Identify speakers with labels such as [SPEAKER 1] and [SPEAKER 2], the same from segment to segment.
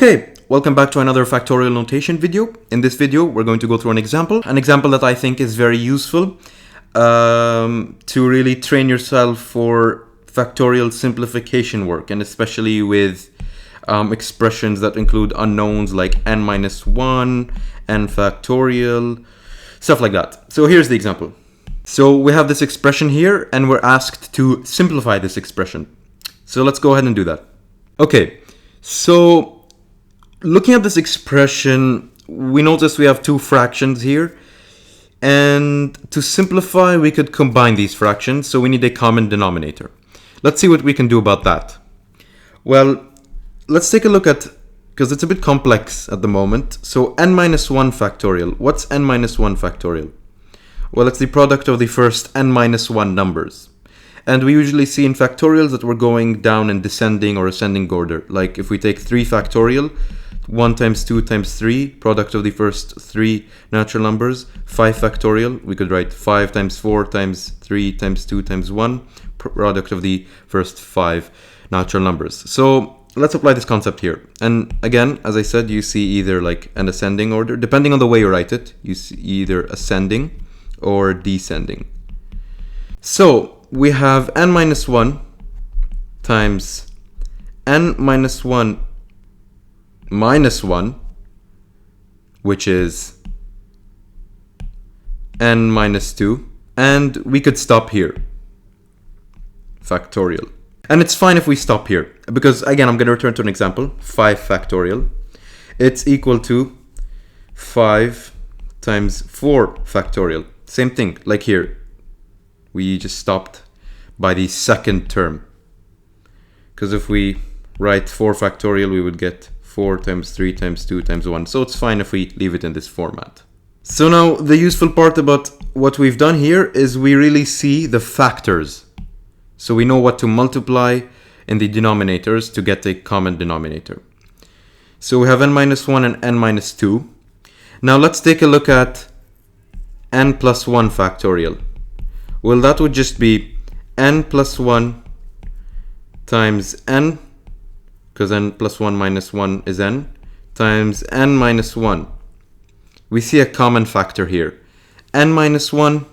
[SPEAKER 1] Okay, welcome back to another factorial notation video. In this video, we're going to go through an example that I think is very useful to really train yourself for factorial simplification work, and especially with expressions that include unknowns like n minus 1, n factorial, stuff like that. So here's the example. So we have this expression here, and we're asked to simplify this expression. So let's go ahead and do that. Okay, so looking at this expression, we notice we have two fractions here, and to simplify we could combine these fractions, so we need a common denominator. Let's see what we can do about that. Well, let's take a look at, because it's a bit complex at the moment, so n minus 1 factorial. What's n minus 1 factorial? Well, it's the product of the first n minus 1 numbers. And we usually see in factorials that we're going down in descending or ascending order. Like if we take 3 factorial, 1 times 2 times 3, product of the first 3 natural numbers. 5 factorial, we could write 5 times 4 times 3 times 2 times 1, product of the first 5 natural numbers. So let's apply this concept here. And again, as I said, you see either like an ascending order, depending on the way you write it, you see either ascending or descending. So we have n minus 1 times n minus 1 minus 1, which is n minus 2, and we could stop here. Factorial. And it's fine if we stop here, because again, I'm going to return to an example. 5 factorial. It's equal to 5 times 4 factorial. Same thing, like here. We just stopped by the second term. Because if we write 4 factorial, we would get 4 times 3 times 2 times 1. So it's fine if we leave it in this format. So now the useful part about what we've done here is we really see the factors. So we know what to multiply in the denominators to get a common denominator. So we have n minus 1 and n minus 2. Now let's take a look at n plus 1 factorial. Well, that would just be n plus 1 times n, because n plus 1 minus 1 is n, times n minus 1. We see a common factor here. N minus 1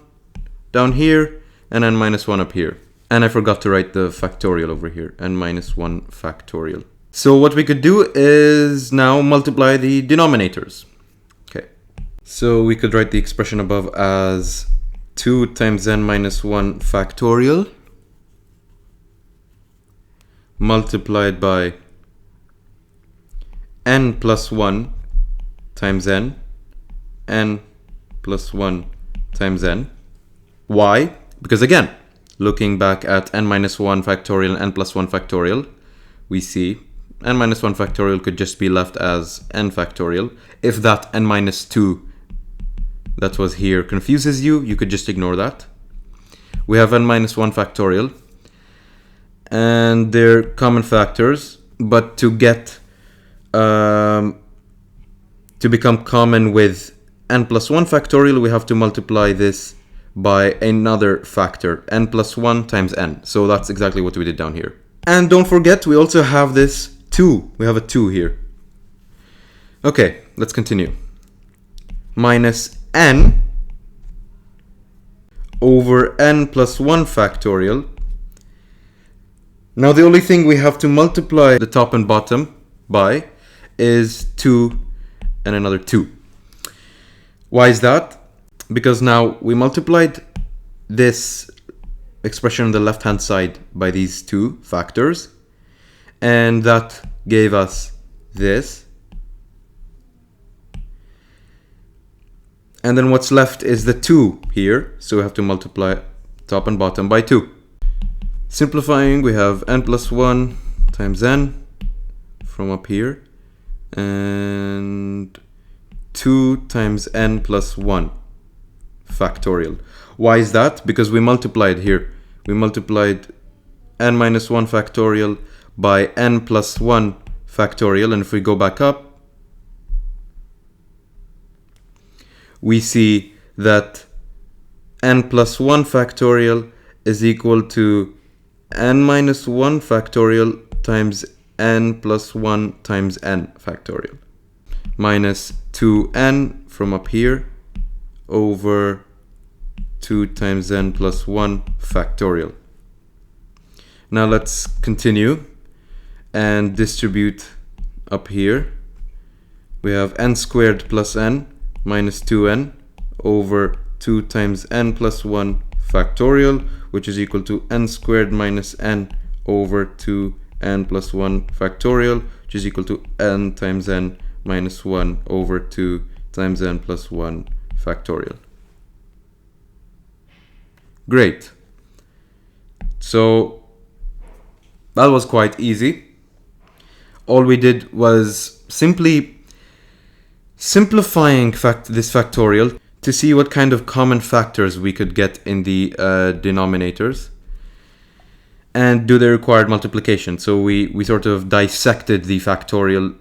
[SPEAKER 1] down here, and n minus 1 up here. And I forgot to write the factorial over here, n minus 1 factorial. So what we could do is now multiply the denominators. Okay, so we could write the expression above as 2 times n minus 1 factorial multiplied by n plus 1 times n plus 1 times n. Why? Because again, looking back at n minus 1 factorial and n plus 1 factorial, we see n minus 1 factorial could just be left as n factorial. If that n minus 2 that was here confuses you, you could just ignore that. We have n minus 1 factorial, and they're common factors, but to get to become common with n plus 1 factorial, we have to multiply this by another factor, n plus 1 times n. So that's exactly what we did down here. And don't forget, we also have this 2. We have a 2 here. Okay, let's continue. Minus n over n plus 1 factorial. Now the only thing we have to multiply the top and bottom by is 2 and another 2. Why is that? Because now we multiplied this expression on the left hand side by these 2 factors, and that gave us this. And then what's left is the 2 here, so we have to multiply top and bottom by 2. Simplifying, we have n plus 1 times n from up here, and 2 times n plus 1 factorial. Why is that? Because we multiplied here. We multiplied n minus 1 factorial by n plus 1 factorial, and if we go back up, we see that n plus 1 factorial is equal to n minus 1 factorial times n plus 1 times n factorial, minus 2n from up here over 2 times n plus 1 factorial. Now let's continue and distribute up here. We have n squared plus n minus 2n over 2 times n plus 1 factorial, which is equal to n squared minus n over 2n plus 1 factorial, which is equal to n times n minus 1 over 2 times n plus 1 factorial. Great. So that was quite easy. All we did was simply simplifying this factorial to see what kind of common factors we could get in the denominators and do the required multiplication. So we sort of dissected the factorial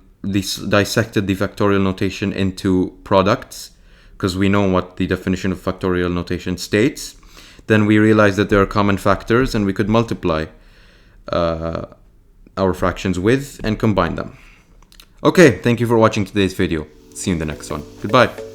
[SPEAKER 1] notation into products, because we know what the definition of factorial notation states. Then we realized that there are common factors and we could multiply our fractions with and combine them. Okay, thank you for watching today's video. See you in the next one. Goodbye.